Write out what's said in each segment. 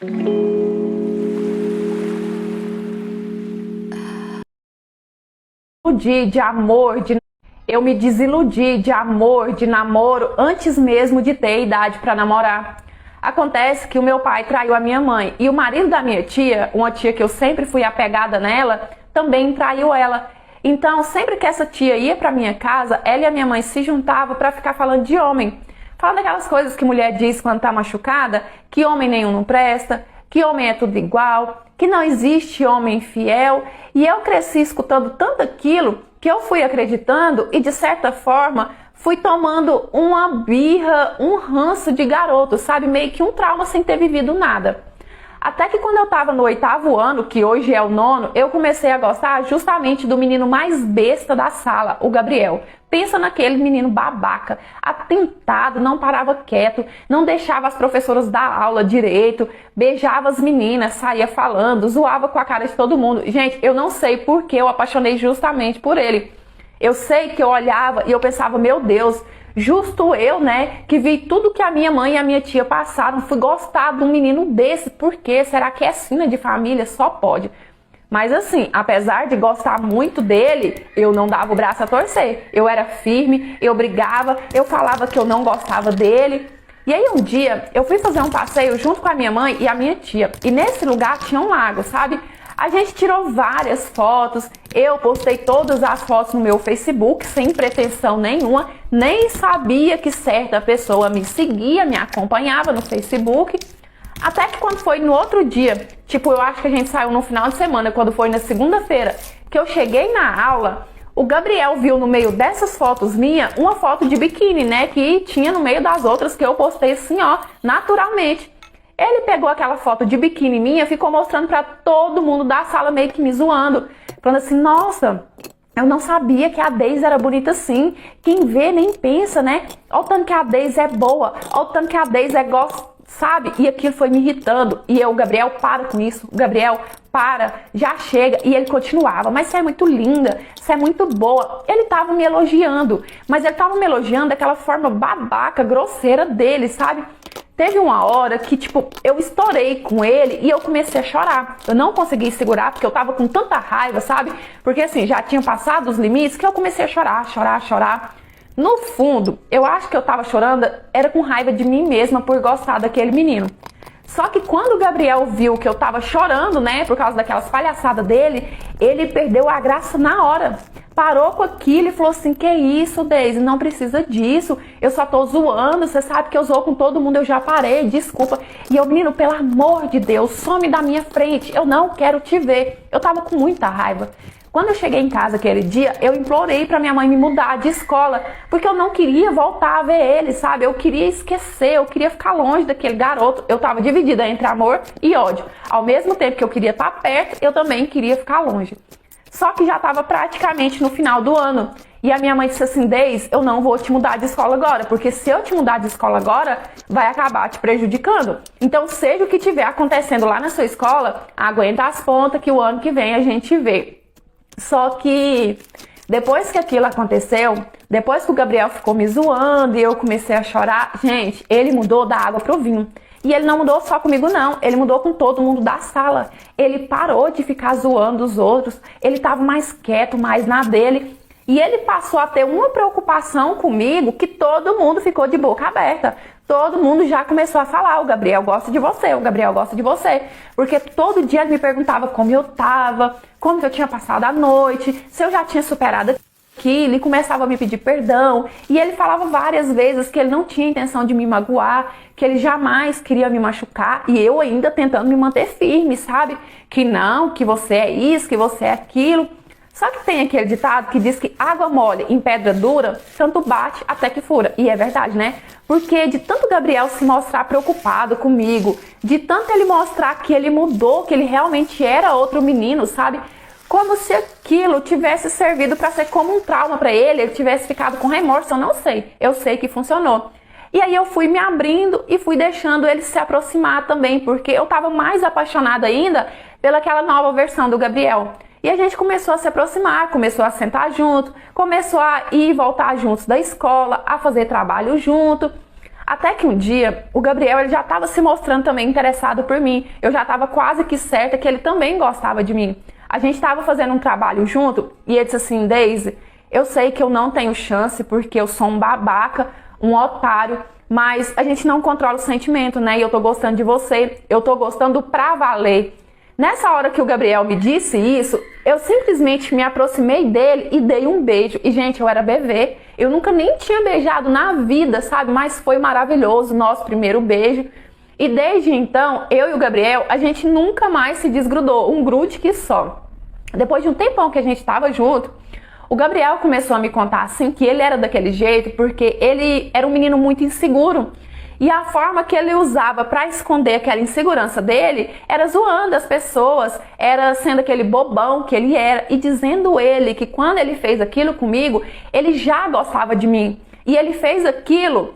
De amor, eu me desiludi de amor, de namoro, antes mesmo de ter idade para namorar. Acontece que o meu pai traiu a minha mãe e o marido da minha tia, uma tia que eu sempre fui apegada nela, também traiu ela. Então, sempre que essa tia ia para minha casa, ela e a minha mãe se juntavam para ficar falando de homem. Falando aquelas coisas que mulher diz quando tá machucada, que homem nenhum não presta, que homem é tudo igual, que não existe homem fiel. E eu cresci escutando tanto aquilo que eu fui acreditando e, de certa forma, fui tomando uma birra, um ranço de garoto, sabe? Meio que um trauma sem ter vivido nada. Até que quando eu estava no 8º ano, que hoje é o 9º, eu comecei a gostar justamente do menino mais besta da sala, o Gabriel. Pensa naquele menino babaca, atentado, não parava quieto, não deixava as professoras dar aula direito, beijava as meninas, saía falando, zoava com a cara de todo mundo. Gente, eu não sei por que eu apaixonei justamente por ele. Eu sei que eu olhava e eu pensava, meu Deus, justo eu, né, que vi tudo que a minha mãe e a minha tia passaram, fui gostar de um menino desse, por quê? Será que é sina de família? Só pode. Mas assim, apesar de gostar muito dele, eu não dava o braço a torcer. Eu era firme, eu brigava, eu falava que eu não gostava dele. E aí um dia, eu fui fazer um passeio junto com a minha mãe e a minha tia. E nesse lugar tinha um lago, sabe? A gente tirou várias fotos, eu postei todas as fotos no meu Facebook, sem pretensão nenhuma, nem sabia que certa pessoa me seguia, me acompanhava no Facebook. Até que quando foi no outro dia, tipo, eu acho que a gente saiu no final de semana, quando foi na segunda-feira, que eu cheguei na aula, o Gabriel viu no meio dessas fotos minhas, uma foto de biquíni, né, que tinha no meio das outras que eu postei assim, ó, naturalmente. Ele pegou aquela foto de biquíni minha, ficou mostrando pra todo mundo da sala, meio que me zoando. Falando assim, nossa, eu não sabia que a Deise era bonita assim. Quem vê nem pensa, né? Olha o tanto que a Deise é boa, olha o tanto que a Deise é gostosa, sabe? E aquilo foi me irritando. E eu, Gabriel, para com isso. Gabriel, para, já chega. E ele continuava, mas você é muito linda, você é muito boa. Ele tava me elogiando, mas ele tava me elogiando daquela forma babaca, grosseira dele, sabe? Teve uma hora que, tipo, eu estourei com ele e eu comecei a chorar. Eu não consegui segurar porque eu tava com tanta raiva, sabe? Porque, assim, já tinha passado os limites que eu comecei a chorar. No fundo, eu acho que eu tava chorando, era com raiva de mim mesma por gostar daquele menino. Só que quando o Gabriel viu que eu tava chorando, né, por causa daquelas palhaçadas dele, ele perdeu a graça na hora. Parou com aquilo e falou assim, que isso, Deise, não precisa disso, eu só tô zoando, você sabe que eu zoo com todo mundo, eu já parei, desculpa. E eu, menino, pelo amor de Deus, some da minha frente, eu não quero te ver. Eu tava com muita raiva. Quando eu cheguei em casa aquele dia, eu implorei pra minha mãe me mudar de escola, porque eu não queria voltar a ver ele, sabe? Eu queria esquecer, eu queria ficar longe daquele garoto. Eu tava dividida entre amor e ódio. Ao mesmo tempo que eu queria estar perto, eu também queria ficar longe. Só que já estava praticamente no final do ano. E a minha mãe disse assim, Deise, eu não vou te mudar de escola agora, porque se eu te mudar de escola agora, vai acabar te prejudicando. Então, seja o que tiver acontecendo lá na sua escola, aguenta as pontas que o ano que vem a gente vê. Só que depois que aquilo aconteceu, depois que o Gabriel ficou me zoando e eu comecei a chorar, gente, ele mudou da água pro vinho. E ele não mudou só comigo não, ele mudou com todo mundo da sala. Ele parou de ficar zoando os outros, ele estava mais quieto, mais na dele. E ele passou a ter uma preocupação comigo que todo mundo ficou de boca aberta. Todo mundo já começou a falar, o Gabriel gosta de você, o Gabriel gosta de você. Porque todo dia ele me perguntava como eu tava, como que eu tinha passado a noite, se eu já tinha superado aquilo, e começava a me pedir perdão. E ele falava várias vezes que ele não tinha intenção de me magoar, que ele jamais queria me machucar. E eu ainda tentando me manter firme, sabe? Que não, que você é isso, que você é aquilo. Só que tem aquele ditado que diz que água mole em pedra dura, tanto bate até que fura. E é verdade, né? Porque de tanto Gabriel se mostrar preocupado comigo, de tanto ele mostrar que ele mudou, que ele realmente era outro menino, sabe? Como se aquilo tivesse servido para ser como um trauma para ele tivesse ficado com remorso, eu não sei. Eu sei que funcionou. E aí eu fui me abrindo e fui deixando ele se aproximar também, porque eu estava mais apaixonada ainda pelaquela nova versão do Gabriel. E a gente começou a se aproximar, começou a sentar junto, começou a ir e voltar juntos da escola, a fazer trabalho junto. Até que um dia, o Gabriel ele já estava se mostrando também interessado por mim. Eu já estava quase que certa que ele também gostava de mim. A gente estava fazendo um trabalho junto e ele disse assim, Daisy, eu sei que eu não tenho chance porque eu sou um babaca, um otário, mas a gente não controla o sentimento, né? E eu tô gostando de você, eu tô gostando pra valer. Nessa hora que o Gabriel me disse isso, eu simplesmente me aproximei dele e dei um beijo. E, gente, eu era bebê, eu nunca nem tinha beijado na vida, sabe? Mas foi maravilhoso o nosso primeiro beijo. E desde então, eu e o Gabriel, a gente nunca mais se desgrudou, um grude que só. Depois de um tempão que a gente tava junto, o Gabriel começou a me contar assim que ele era daquele jeito porque ele era um menino muito inseguro. E a forma que ele usava para esconder aquela insegurança dele era zoando as pessoas, era sendo aquele bobão que ele era e dizendo ele que quando ele fez aquilo comigo, ele já gostava de mim. E ele fez aquilo,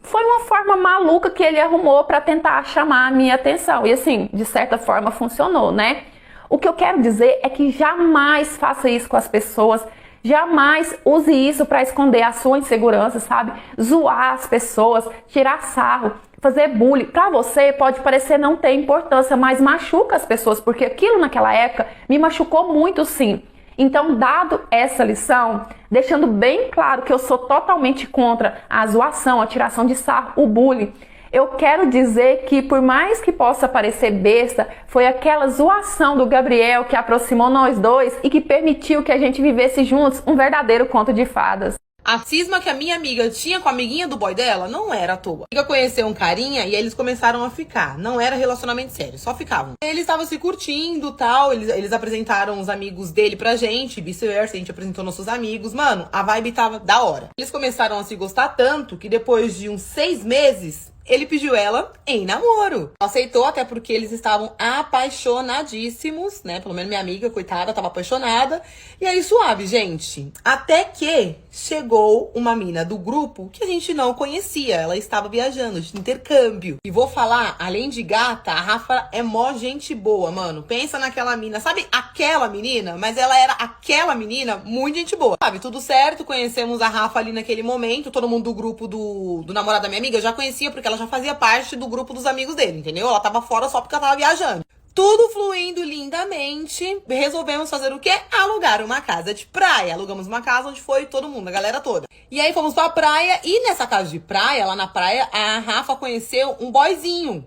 foi uma forma maluca que ele arrumou para tentar chamar a minha atenção. E assim, de certa forma funcionou, né? O que eu quero dizer é que jamais faça isso com as pessoas. Jamais use isso para esconder a sua insegurança, sabe? Zoar as pessoas, tirar sarro, fazer bullying. Para você pode parecer não ter importância, mas machuca as pessoas, porque aquilo naquela época me machucou muito sim. Então, dado essa lição, deixando bem claro que eu sou totalmente contra a zoação, a tiração de sarro, o bullying, eu quero dizer que, por mais que possa parecer besta, foi aquela zoação do Gabriel que aproximou nós dois e que permitiu que a gente vivesse juntos um verdadeiro conto de fadas. A cisma que a minha amiga tinha com a amiguinha do boy dela não era à toa. A amiga conheceu um carinha e aí eles começaram a ficar. Não era relacionamento sério, só ficavam. Eles estavam se curtindo e tal, eles apresentaram os amigos dele pra gente, vice-versa, a gente apresentou nossos amigos. Mano, a vibe tava da hora. Eles começaram a se gostar tanto que depois de uns 6 meses, ele pediu ela em namoro. Aceitou, até porque eles estavam apaixonadíssimos, né? Pelo menos minha amiga, coitada, tava apaixonada. E aí, suave, gente. Até que chegou uma mina do grupo que a gente não conhecia. Ela estava viajando de intercâmbio. E vou falar, além de gata, a Rafa é mó gente boa, mano. Pensa naquela mina. Sabe aquela menina? Mas ela era aquela menina muito gente boa. Sabe, tudo certo. Conhecemos a Rafa ali naquele momento. Todo mundo do grupo do namorado da minha amiga eu já conhecia porque ela já fazia parte do grupo dos amigos dele, entendeu? Ela tava fora só porque ela tava viajando. Tudo fluindo lindamente. Resolvemos fazer o quê? Alugar uma casa de praia. Alugamos uma casa onde foi todo mundo, a galera toda. E aí fomos pra praia. E nessa casa de praia, lá na praia, a Rafa conheceu um boyzinho.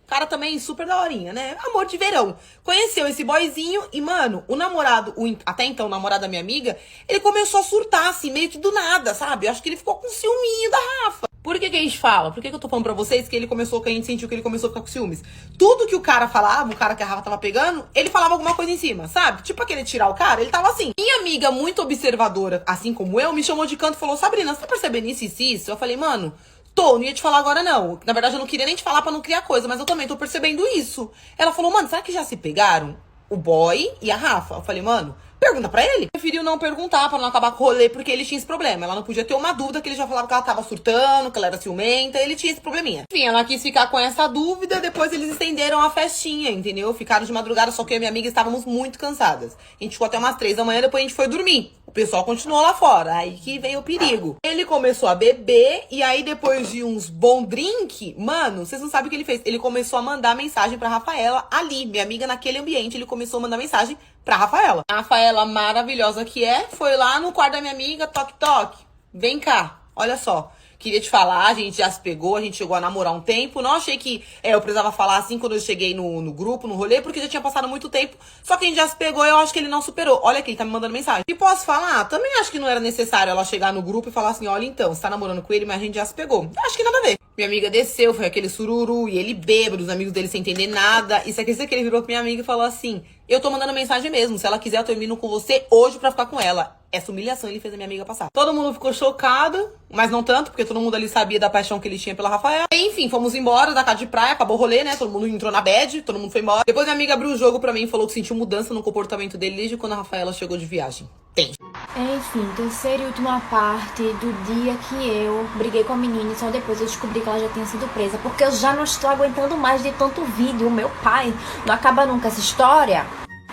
Cara também super daorinha, né? Amor de verão. Conheceu esse boyzinho e, mano, o namorado, até então o namorado da minha amiga, ele começou a surtar, assim, meio que do nada, sabe? Eu acho que ele ficou com ciúminho da Rafa. Por que a gente fala? Por que eu tô falando pra vocês que a gente sentiu que ele começou a ficar com ciúmes? Tudo que o cara falava, o cara que a Rafa tava pegando, ele falava alguma coisa em cima, sabe? Tipo aquele tirar o cara, ele tava assim. Minha amiga, muito observadora, assim como eu, me chamou de canto e falou, Sabrina, você tá percebendo isso e isso? Eu falei, mano, não ia te falar agora não. Na verdade, eu não queria nem te falar pra não criar coisa, mas eu também tô percebendo isso. Ela falou, mano, será que já se pegaram? O boy e a Rafa. Eu falei, mano, pergunta pra ele. Preferiu não perguntar pra não acabar com o rolê, porque ele tinha esse problema. Ela não podia ter uma dúvida, que ele já falava que ela tava surtando, que ela era ciumenta, ele tinha esse probleminha. Enfim, ela quis ficar com essa dúvida, depois eles estenderam a festinha, entendeu? Ficaram de madrugada, só que eu e minha amiga estávamos muito cansadas. A gente ficou até umas 3 da manhã, depois a gente foi dormir. O pessoal continuou lá fora, aí que veio o perigo. Ele começou a beber, e aí depois de uns bom drink, mano, vocês não sabem o que ele fez. Ele começou a mandar mensagem pra Rafaela ali, minha amiga naquele ambiente, ele começou a mandar mensagem pra Rafaela. A Rafaela maravilhosa que é, foi lá no quarto da minha amiga, toque, toque. Vem cá, olha só. Queria te falar, a gente já se pegou, a gente chegou a namorar um tempo. Não achei que eu precisava falar assim quando eu cheguei no grupo, no rolê, porque já tinha passado muito tempo. Só que a gente já se pegou e eu acho que ele não superou. Olha aqui, ele tá me mandando mensagem. E posso falar? Também acho que não era necessário ela chegar no grupo e falar assim, olha então, você tá namorando com ele, mas a gente já se pegou. Acho que nada a ver. Minha amiga desceu, foi aquele sururu, e ele bêbado, os amigos dele sem entender nada. Isso aqui, que ele virou pra minha amiga e falou assim, eu tô mandando mensagem mesmo, se ela quiser eu termino com você hoje pra ficar com ela. Essa humilhação ele fez a minha amiga passar. Todo mundo ficou chocado, mas não tanto, porque todo mundo ali sabia da paixão que ele tinha pela Rafaela. Enfim, fomos embora da casa de praia, acabou o rolê, né? Todo mundo entrou na bad, todo mundo foi embora. Depois minha amiga abriu o jogo pra mim e falou que sentiu mudança no comportamento dele desde quando a Rafaela chegou de viagem. Tem. Enfim, terceira e última parte do dia que eu briguei com a menina e só depois eu descobri que ela já tinha sido presa. Porque eu já não estou aguentando mais de tanto vídeo. O meu pai não acaba nunca essa história.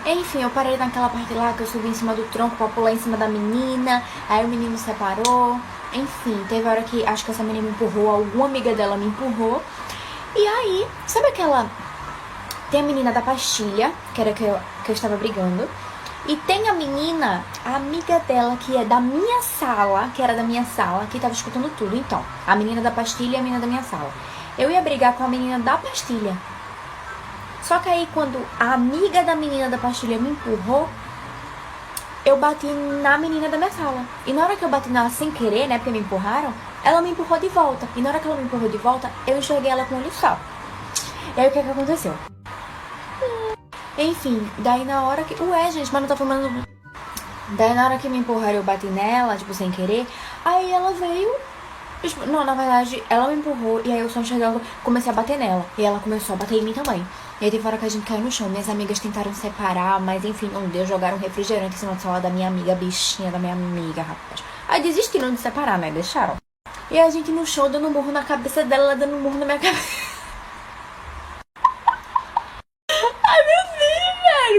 Enfim, eu parei naquela parte lá que eu subi em cima do tronco pra pular em cima da menina. Aí o menino separou. Enfim, teve hora que acho que essa menina me empurrou, alguma amiga dela me empurrou. E aí, sabe aquela... Tem a menina da pastilha, que era que eu estava brigando. E tem a menina, a amiga dela, que é da minha sala, que era da minha sala, que tava escutando tudo. Então, a menina da pastilha e a menina da minha sala. Eu ia brigar com a menina da pastilha. Só que aí, quando a amiga da menina da pastilha me empurrou, eu bati na menina da minha sala. E na hora que eu bati nela sem querer, né, porque me empurraram, ela me empurrou de volta. E na hora que ela me empurrou de volta, eu enxerguei ela com o olho só. E aí, o que aconteceu? Enfim, daí na hora que... Ué, gente, mas não tá filmando... Daí na hora que me empurraram, eu bati nela, tipo, sem querer. Aí ela veio... Não, na verdade, ela me empurrou. E aí eu só enxergava, comecei a bater nela. E ela começou a bater em mim também. E aí teve hora que a gente caiu no chão. Minhas amigas tentaram separar, mas enfim, não deu. Jogaram um refrigerante em cima da sala da minha amiga, bichinha da minha amiga, rapaz. Aí desistiram de separar, né? Deixaram. E a gente no chão, dando um murro na cabeça dela, ela dando um murro na minha cabeça.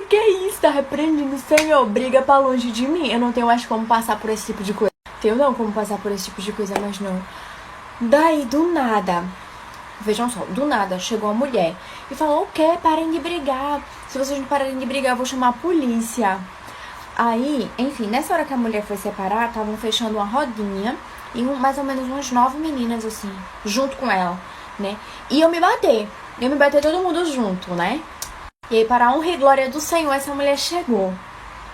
Que isso? Tá repreendendo, Senhor. Briga pra longe de mim. Eu não tenho mais como passar por esse tipo de coisa. Tenho não como passar por esse tipo de coisa, mas não. Daí, do nada, vejam só, do nada, chegou uma mulher e falou: o quê? Parem de brigar. Se vocês não pararem de brigar, eu vou chamar a polícia. Aí, enfim, nessa hora que a mulher foi separar, estavam fechando uma rodinha e mais ou menos umas 9 meninas, assim, junto com ela, né? E eu me bater todo mundo junto, né? E aí, para a honra e glória do Senhor, essa mulher chegou.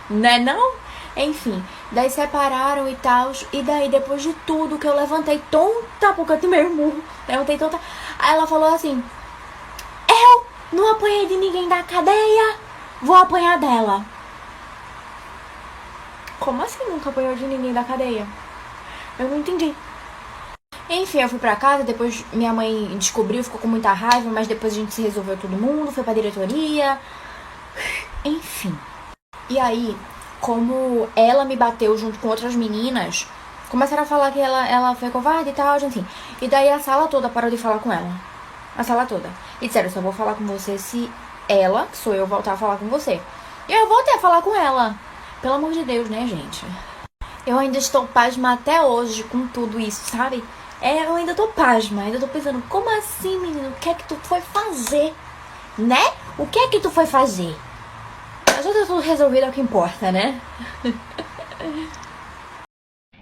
Né não? Enfim, daí separaram e tal. E daí, depois de tudo, que eu levantei tonta, porque eu tomei um murro. Levantei tonta. Aí ela falou assim: eu não apanhei de ninguém da cadeia, vou apanhar dela. Como assim nunca apanhou de ninguém da cadeia? Eu não entendi. Enfim, eu fui pra casa, depois minha mãe descobriu, ficou com muita raiva, mas depois a gente se resolveu todo mundo, foi pra diretoria. Enfim. E aí, como ela me bateu junto com outras meninas, começaram a falar que ela foi covarde e tal, enfim. E daí a sala toda parou de falar com ela. A sala toda. E disseram: eu só vou falar com você se ela, que sou eu, voltar a falar com você. E eu voltei a falar com ela. Pelo amor de Deus, né, gente? Eu ainda estou pasma até hoje com tudo isso, sabe? Eu ainda tô pasma, ainda tô pensando: como assim, menino? O que é que tu foi fazer? Né? O que é que tu foi fazer? Mas já tá tudo resolvido, é o que importa, né?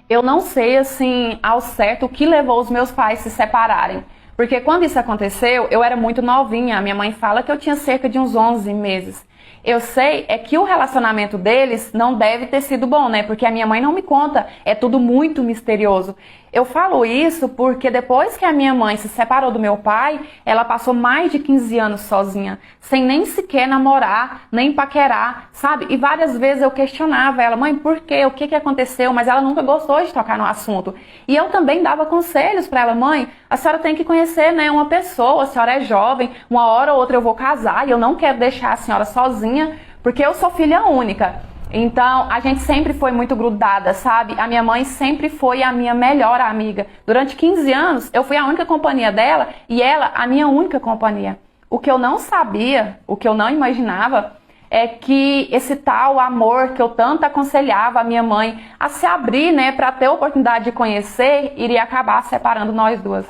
Eu não sei, assim, ao certo o que levou os meus pais a se separarem. Porque quando isso aconteceu, eu era muito novinha. A minha mãe fala que eu tinha cerca de uns 11 meses. Eu sei é que o relacionamento deles não deve ter sido bom, né? Porque a minha mãe não me conta, é tudo muito misterioso. Eu falo isso porque depois que a minha mãe se separou do meu pai, ela passou mais de 15 anos sozinha, sem nem sequer namorar, nem paquerar, sabe? E várias vezes eu questionava ela: mãe, por quê? O que que aconteceu? Mas ela nunca gostou de tocar no assunto. E eu também dava conselhos para ela: mãe, a senhora tem que conhecer, né, uma pessoa, a senhora é jovem, uma hora ou outra eu vou casar e eu não quero deixar a senhora sozinha, porque eu sou filha única. Então, a gente sempre foi muito grudada, sabe? A minha mãe sempre foi a minha melhor amiga. Durante 15 anos, eu fui a única companhia dela e ela a minha única companhia. O que eu não sabia, o que eu não imaginava, é que esse tal amor que eu tanto aconselhava a minha mãe a se abrir, né, para ter a oportunidade de conhecer, iria acabar separando nós duas.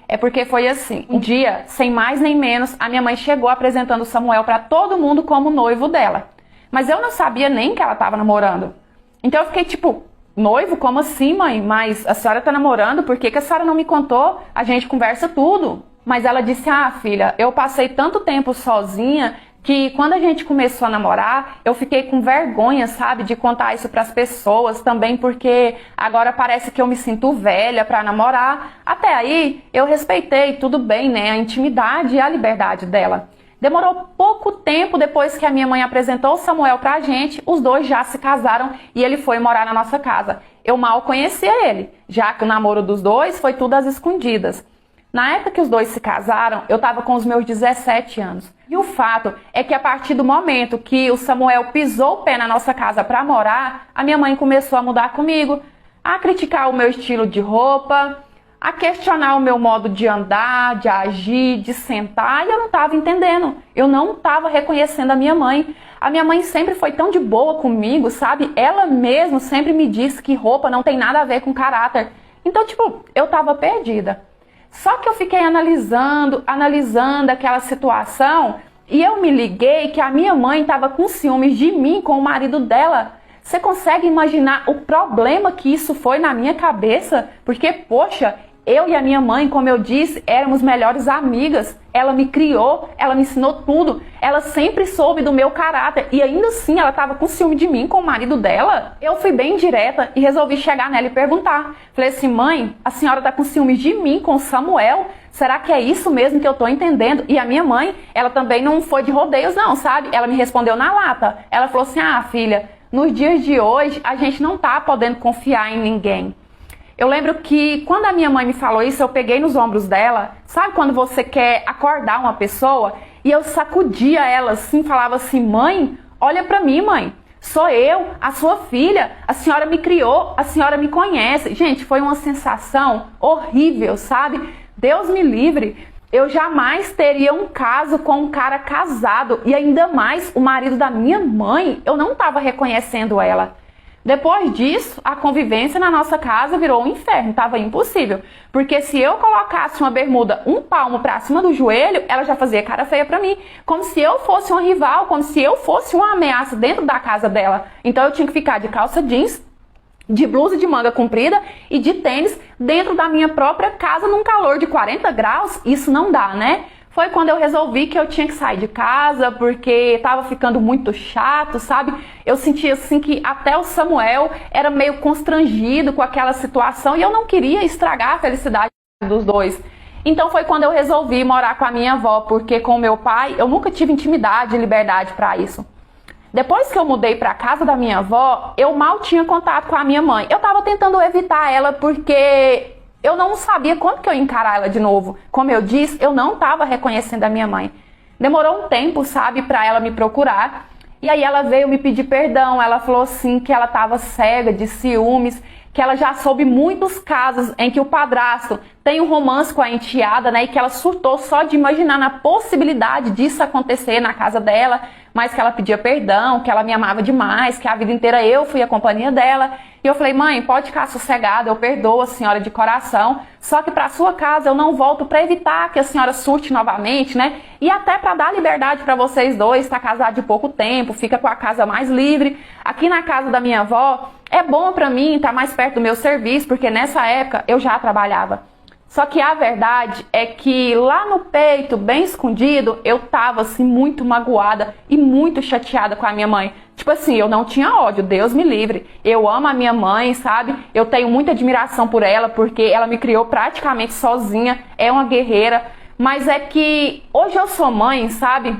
É porque foi assim: um dia, sem mais nem menos, a minha mãe chegou apresentando o Samuel para todo mundo como noivo dela. Mas eu não sabia nem que ela estava namorando. Então eu fiquei tipo: noivo? Como assim, mãe? Mas a senhora está namorando? Por que que a senhora não me contou? A gente conversa tudo. Mas ela disse: ah, filha, eu passei tanto tempo sozinha que quando a gente começou a namorar, eu fiquei com vergonha, sabe, de contar isso para as pessoas também, porque agora parece que eu me sinto velha para namorar. Até aí eu respeitei, tudo bem, né, a intimidade e a liberdade dela. Demorou pouco tempo depois que a minha mãe apresentou o Samuel pra gente, os dois já se casaram e ele foi morar na nossa casa. Eu mal conhecia ele, já que o namoro dos dois foi tudo às escondidas. Na época que os dois se casaram, eu estava com os meus 17 anos. E o fato é que a partir do momento que o Samuel pisou o pé na nossa casa para morar, a minha mãe começou a mudar comigo, a criticar o meu estilo de roupa, a questionar o meu modo de andar, de agir, de sentar, e eu não estava entendendo. Eu não estava reconhecendo a minha mãe. A minha mãe sempre foi tão de boa comigo, sabe? Ela mesma sempre me disse que roupa não tem nada a ver com caráter. Então, tipo, eu tava perdida. Só que eu fiquei analisando aquela situação e eu me liguei que a minha mãe estava com ciúmes de mim com o marido dela. Você consegue imaginar o problema que isso foi na minha cabeça? Porque, poxa, eu e a minha mãe, como eu disse, éramos melhores amigas. Ela me criou, ela me ensinou tudo. Ela sempre soube do meu caráter. E ainda assim, ela estava com ciúme de mim, com o marido dela. Eu fui bem direta e resolvi chegar nela e perguntar. Falei assim, mãe, a senhora está com ciúme de mim, com o Samuel? Será que é isso mesmo que eu estou entendendo? E a minha mãe, ela também não foi de rodeios não, sabe? Ela me respondeu na lata. Ela falou assim, filha, nos dias de hoje, a gente não está podendo confiar em ninguém. Eu lembro que quando a minha mãe me falou isso, eu peguei nos ombros dela. Sabe quando você quer acordar uma pessoa? E eu sacudia ela assim, falava assim, mãe, olha pra mim, mãe. Sou eu, a sua filha. A senhora me criou, a senhora me conhece. Gente, foi uma sensação horrível, sabe? Deus me livre. Eu jamais teria um caso com um cara casado. E ainda mais o marido da minha mãe. Eu não estava reconhecendo ela. Depois disso, a convivência na nossa casa virou um inferno, estava impossível. Porque se eu colocasse uma bermuda um palmo para cima do joelho, ela já fazia cara feia para mim. Como se eu fosse uma rival, como se eu fosse uma ameaça dentro da casa dela. Então eu tinha que ficar de calça jeans, de blusa de manga comprida e de tênis dentro da minha própria casa num calor de 40 graus. Isso não dá, né? Foi quando eu resolvi que eu tinha que sair de casa, porque estava ficando muito chato, sabe? Eu sentia assim que até o Samuel era meio constrangido com aquela situação e eu não queria estragar a felicidade dos dois. Então foi quando eu resolvi morar com a minha avó, porque com o meu pai eu nunca tive intimidade e liberdade para isso. Depois que eu mudei para a casa da minha avó, eu mal tinha contato com a minha mãe. Eu estava tentando evitar ela porque eu não sabia quando que eu ia encarar ela de novo. Como eu disse, eu não estava reconhecendo a minha mãe. Demorou um tempo, sabe, para ela me procurar. E aí ela veio me pedir perdão. Ela falou assim que ela estava cega de ciúmes, que ela já soube muitos casos em que o padrasto tem um romance com a enteada, né? E que ela surtou só de imaginar na possibilidade disso acontecer na casa dela, mas que ela pedia perdão, que ela me amava demais, que a vida inteira eu fui a companhia dela. E eu falei, mãe, pode ficar sossegada, eu perdoo a senhora de coração, só que para sua casa eu não volto para evitar que a senhora surte novamente, né? E até para dar liberdade para vocês dois, tá casado de pouco tempo, fica com a casa mais livre. Aqui na casa da minha avó, é bom para mim estar mais perto do meu serviço, porque nessa época eu já trabalhava. Só que a verdade é que lá no peito, bem escondido, eu tava assim muito magoada e muito chateada com a minha mãe. Tipo assim, eu não tinha ódio, Deus me livre. Eu amo a minha mãe, sabe? Eu tenho muita admiração por ela, porque ela me criou praticamente sozinha, é uma guerreira. Mas é que hoje eu sou mãe, sabe?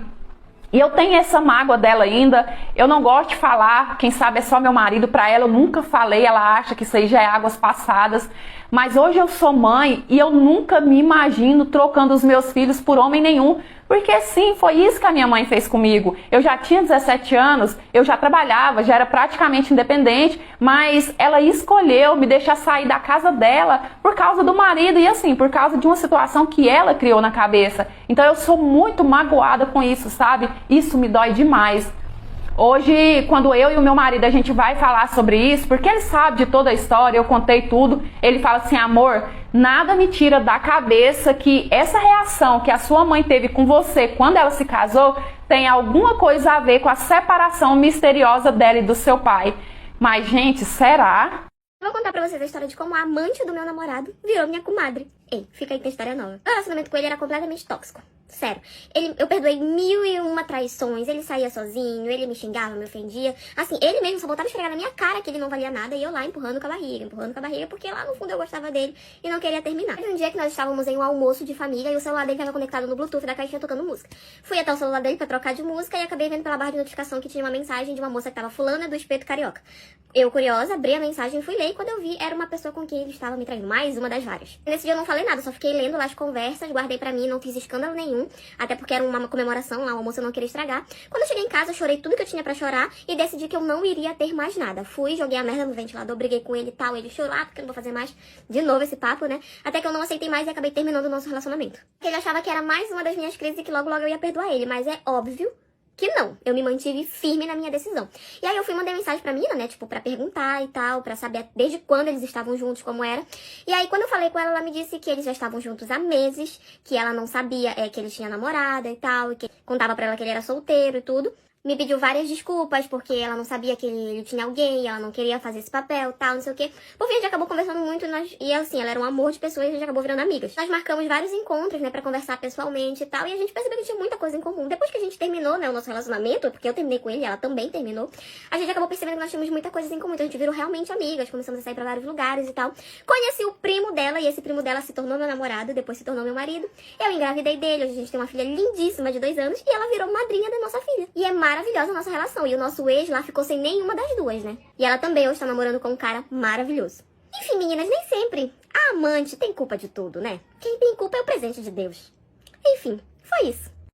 E eu tenho essa mágoa dela ainda, eu não gosto de falar, quem sabe é só meu marido, pra ela eu nunca falei, ela acha que isso aí já é águas passadas. Mas hoje eu sou mãe e eu nunca me imagino trocando os meus filhos por homem nenhum. Porque sim, foi isso que a minha mãe fez comigo. Eu já tinha 17 anos, eu já trabalhava, já era praticamente independente, mas ela escolheu me deixar sair da casa dela por causa do marido e assim, por causa de uma situação que ela criou na cabeça. Então eu sou muito magoada com isso, sabe? Isso me dói demais. Hoje, quando eu e o meu marido a gente vai falar sobre isso, porque ele sabe de toda a história, eu contei tudo, ele fala assim, amor, nada me tira da cabeça que essa reação que a sua mãe teve com você quando ela se casou tem alguma coisa a ver com a separação misteriosa dela e do seu pai. Mas, gente, será? Eu vou contar pra vocês a história de como a amante do meu namorado virou minha comadre. Ei, fica aí que tem história nova. O relacionamento com ele era completamente tóxico. Sério. Eu perdoei 1001 traições, ele saía sozinho, ele me xingava, me ofendia. Assim, ele mesmo só botava esfregar na minha cara que ele não valia nada e eu lá empurrando com a barriga, porque lá no fundo eu gostava dele e não queria terminar. Teve um dia que nós estávamos em um almoço de família e o celular dele estava conectado no Bluetooth da caixinha tocando música. Fui até o celular dele pra trocar de música e acabei vendo pela barra de notificação que tinha uma mensagem de uma moça que tava fulana do espeto carioca. Eu, curiosa, abri a mensagem e fui ler e quando eu vi, era uma pessoa com quem ele estava me traindo, mais uma das várias. Nesse dia eu não falei nada, só fiquei lendo lá as conversas, guardei pra mim, não fiz escândalo nenhum, até porque era uma comemoração lá, o almoço eu não queria estragar. Quando eu cheguei em casa, eu chorei tudo que eu tinha pra chorar e decidi que eu não iria ter mais nada. Fui, joguei a merda no ventilador, briguei com ele e tal, ele chorou, porque eu não vou fazer mais de novo esse papo, né? Até que eu não aceitei mais e acabei terminando o nosso relacionamento. Ele achava que era mais uma das minhas crises e que logo logo eu ia perdoar ele, mas é óbvio que não. Eu me mantive firme na minha decisão. E aí eu fui mandar mensagem pra menina, né, tipo, pra perguntar e tal, pra saber desde quando eles estavam juntos, como era. E aí quando eu falei com ela, ela me disse que eles já estavam juntos há meses, que ela não sabia que ele tinha namorada e tal, e que contava pra ela que ele era solteiro e tudo. Me pediu várias desculpas, porque ela não sabia que ele tinha alguém, ela não queria fazer esse papel, tal, não sei o quê. Por fim, a gente acabou conversando muito, e assim, ela era um amor de pessoa e a gente acabou virando amigas. Nós marcamos vários encontros, né, pra conversar pessoalmente e tal, e a gente percebeu que tinha muita coisa em comum. Depois que a gente terminou, né, o nosso relacionamento, porque eu terminei com ele, ela também terminou, a gente acabou percebendo que nós tínhamos muita coisa em comum, então a gente virou realmente amigas, começamos a sair pra vários lugares e tal. Conheci o primo dela, e esse primo dela se tornou meu namorado, depois se tornou meu marido. Eu engravidei dele, hoje a gente tem uma filha lindíssima de 2 anos, e ela virou madrinha da nossa filha. E é maravilhosa a nossa relação. E o nosso ex lá ficou sem nenhuma das duas, né? E ela também hoje tá namorando com um cara maravilhoso. Enfim, meninas, nem sempre a amante tem culpa de tudo, né? Quem tem culpa é o presente de Deus. Enfim, foi isso.